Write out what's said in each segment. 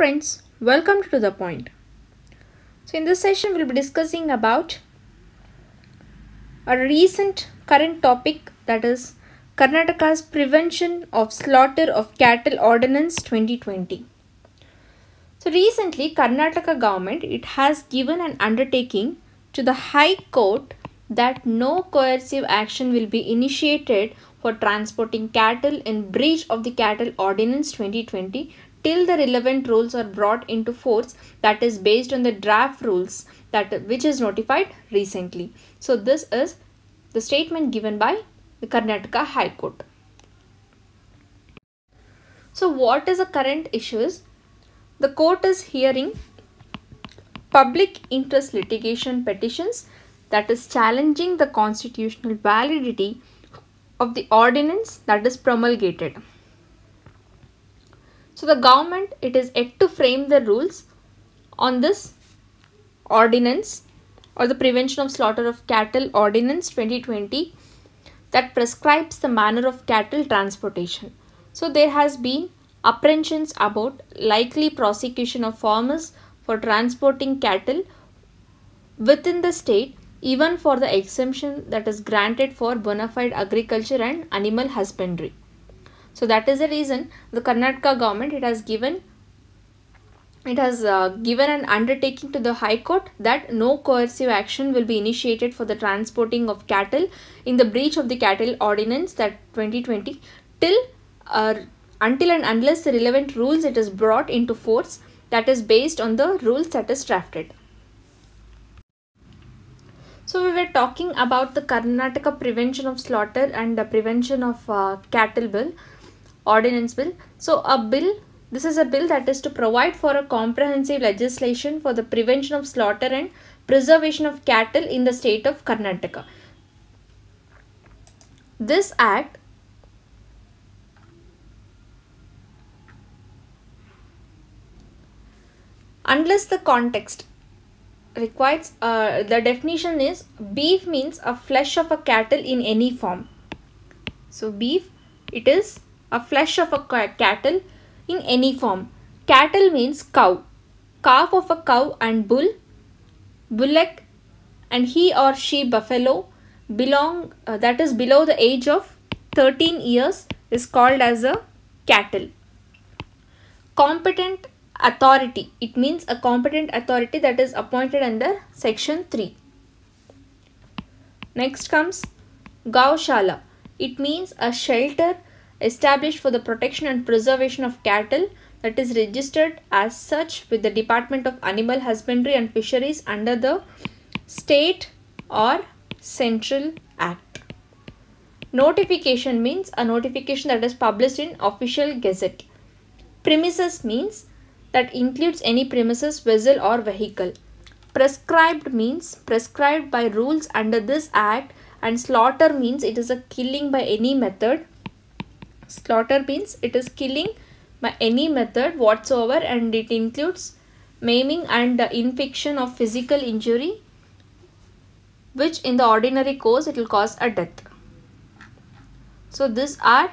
friends, welcome to the point. So in this session we'll be discussing about a recent current topic, that is Karnataka's Prevention of Slaughter of Cattle Ordinance 2020. So recently Karnataka government has given an undertaking to the High Court that no coercive action will be initiated for transporting cattle in breach of the Cattle Ordinance 2020 till the relevant rules are brought into force, that is based on the draft rules which is notified recently. So this is the statement given by the Karnataka High Court. So what is the current issues? The court is hearing public interest litigation petitions, that is challenging the constitutional validity of the ordinance that is promulgated. So the government, it is yet to frame the rules on this ordinance or the Prevention of Slaughter of Cattle Ordinance 2020 that prescribes the manner of cattle transportation. So there has been apprehensions about likely prosecution of farmers for transporting cattle within the state, even for the exemption that is granted for bona fide agriculture and animal husbandry. So that is the reason the Karnataka government has given an undertaking to the High Court that no coercive action will be initiated for the transporting of cattle in the breach of the Cattle Ordinance that 2020 until and unless the relevant rules it is brought into force, that is based on the rules that is drafted. So we were talking about the Karnataka Prevention of Slaughter and the Prevention of Cattle Bill, Ordinance Bill. So this is a bill that is to provide for a comprehensive legislation for the prevention of slaughter and preservation of cattle in the state of Karnataka. This act unless the context requires, the definition is beef means a flesh of a cattle in any form. So beef, it is a flesh of a cattle in any form. Cattle means cow, calf of a cow and bull, bullock and he or she buffalo that is below the age of 13 years is called as a cattle. Competent authority, it means a competent authority that is appointed under section 3. Next comes Gaushala. It means a shelter established for the protection and preservation of cattle that is registered as such with the Department of Animal Husbandry and Fisheries under the State or Central Act. Notification means a notification that is published in Official Gazette. Premises means that includes any premises, vessel or vehicle. Prescribed means prescribed by rules under this act, and slaughter means it is a killing by any method. Slaughter means it is killing by any method whatsoever, and it includes maiming and infliction of physical injury, which in the ordinary course it will cause a death. So these are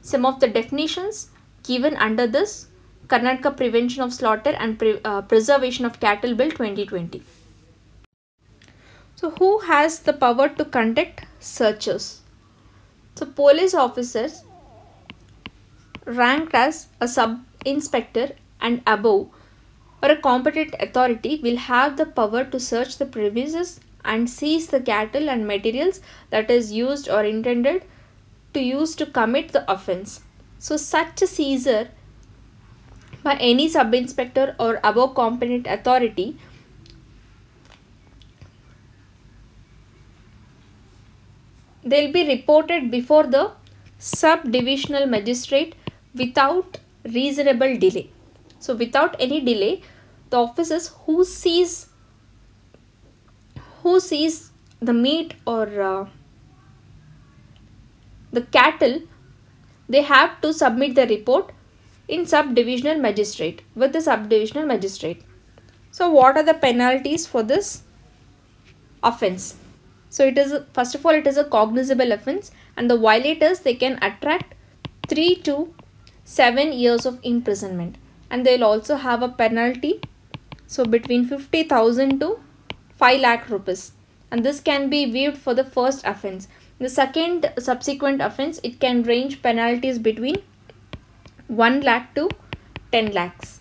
some of the definitions given under this Karnataka Prevention of Slaughter and Preservation of Cattle Bill 2020. So who has the power to conduct searches? So police officers ranked as a sub-inspector and above or a competent authority will have the power to search the premises and seize the cattle and materials that is used or intended to use to commit the offence. So such a seizure by any sub-inspector or above competent authority they will be reported before the sub-divisional magistrate without reasonable delay. So without any delay, the officers who seize the meat or the cattle, they have to submit the report in sub-divisional magistrate with the sub-divisional magistrate. So what are the penalties for this offence? So it is, first of all, it is a cognizable offence, and the violators, they can attract 3 to 7 years of imprisonment, and they will also have a penalty. So between 50,000 to 5 lakh rupees, and this can be waived for the first offence. The second subsequent offence, it can range penalties between 1 lakh to 10 lakhs.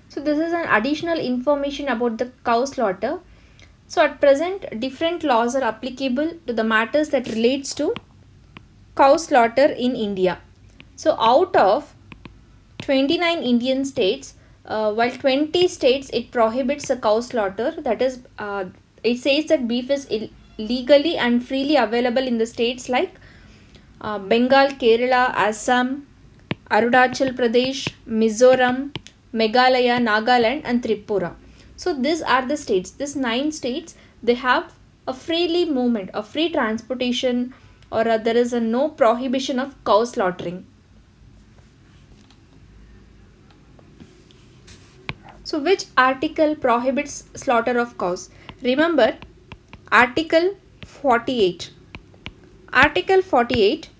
So this is an additional information about the cow slaughter. So at present, different laws are applicable to the matters that relates to cow slaughter in India. So out of 29 Indian states, while 20 states it prohibits a cow slaughter, that is, it says that beef is legally and freely available in the states like Bengal, Kerala, Assam, Arunachal Pradesh, Mizoram, Meghalaya, Nagaland and Tripura. So these are the states. These 9 states, they have a freely movement, a free transportation, or there is a no prohibition of cow slaughtering. So which article prohibits slaughter of cows? Remember, Article 48. Article 48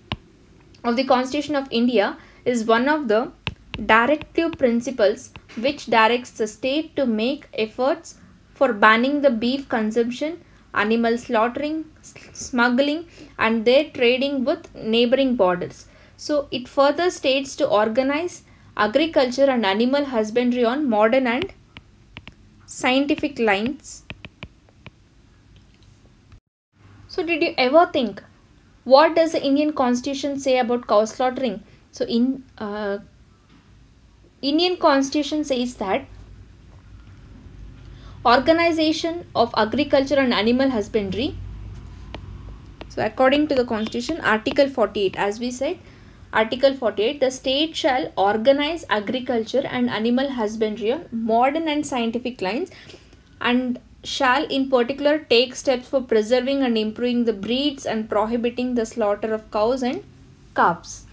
of the Constitution of India is one of the directive principles which directs the state to make efforts for banning the beef consumption, animal slaughtering, smuggling and their trading with neighboring borders. So it further states to organize agriculture and animal husbandry on modern and scientific lines. So did you ever think, what does the Indian Constitution say about cow slaughtering? So in Indian Constitution says that organization of agriculture and animal husbandry. So according to the Constitution, Article 48, as we said, Article 48, the state shall organize agriculture and animal husbandry on modern and scientific lines and shall in particular take steps for preserving and improving the breeds and prohibiting the slaughter of cows and calves.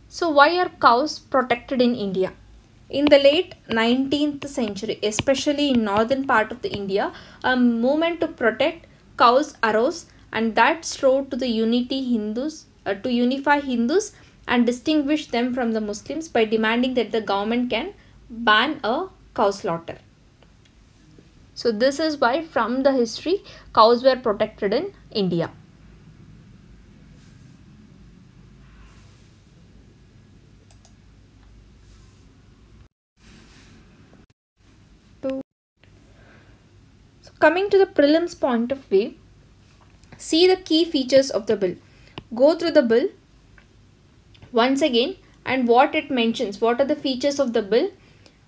So why are cows protected in India? In the late 19th century, especially in northern part of the India, a movement to protect cows arose, and that strove to the unify Hindus and distinguish them from the Muslims by demanding that the government can ban a cow slaughter. So this is why from the history cows were protected in India. So coming to the prelims point of view, see the key features of the bill. Go through the bill once again and what it mentions, what are the features of the bill,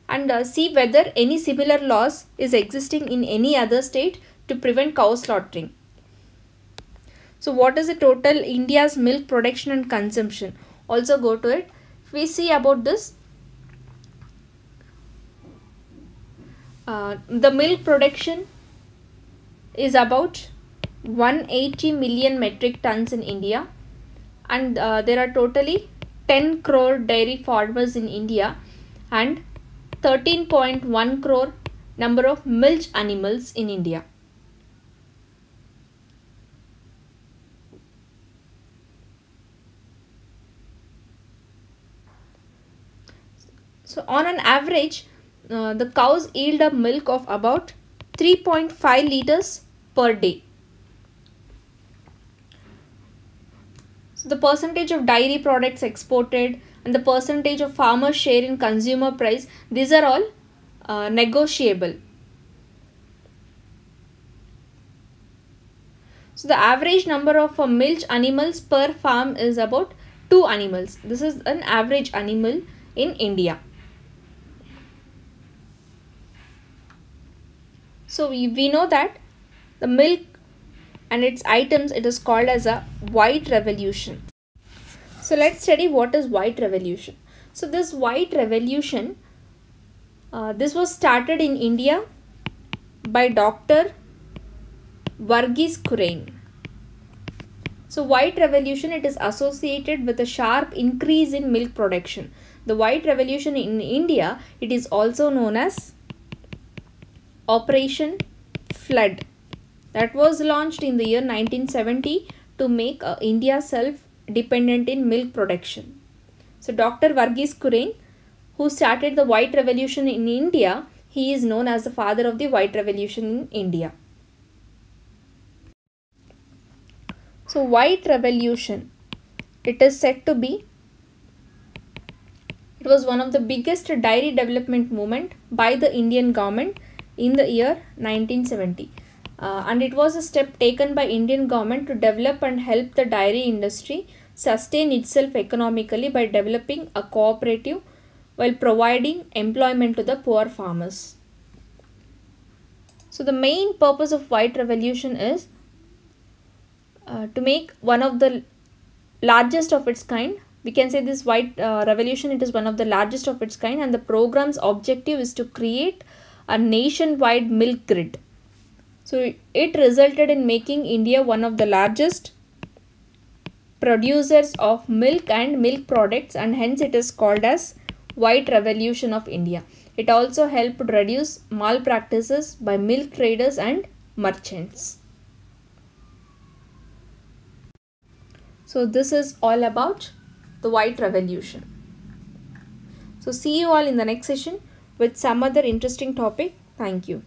and see whether any similar laws is existing in any other state to prevent cow slaughtering. So what is the total India's milk production and consumption? Also go to it. If we see about this, the milk production is about 180 million metric tons in India, and there are totally 10 crore dairy farmers in India and 13.1 crore number of milch animals in India. So on an average, the cows yield a milk of about 3.5 liters per day. So the percentage of dairy products exported and the percentage of farmer share in consumer price, these are all negotiable. So the average number of milch animals per farm is about 2 animals. This is an average animal in India. So we know that the milk and its items, it is called as a white revolution. So let's study what is white revolution. So this white revolution, this was started in India by Dr. Varghese Kurain. So white revolution, it is associated with a sharp increase in milk production. The white revolution in India, it is also known as Operation Flood. that was launched in the year 1970 to make India self-dependent in milk production. So Dr. Varghese Kurien, who started the White Revolution in India, he is known as the father of the White Revolution in India. So White Revolution, it is said to be, it was one of the biggest dairy development movement by the Indian government in the year 1970. And it was a step taken by Indian government to develop and help the dairy industry sustain itself economically by developing a cooperative while providing employment to the poor farmers. So the main purpose of White Revolution is to make one of the largest of its kind. We can say this White Revolution, it is one of the largest of its kind, and the program's objective is to create a nationwide milk grid. So it resulted in making India one of the largest producers of milk and milk products, and hence it is called as White Revolution of India. It also helped reduce malpractices by milk traders and merchants. So this is all about the White Revolution. So see you all in the next session with some other interesting topic. Thank you.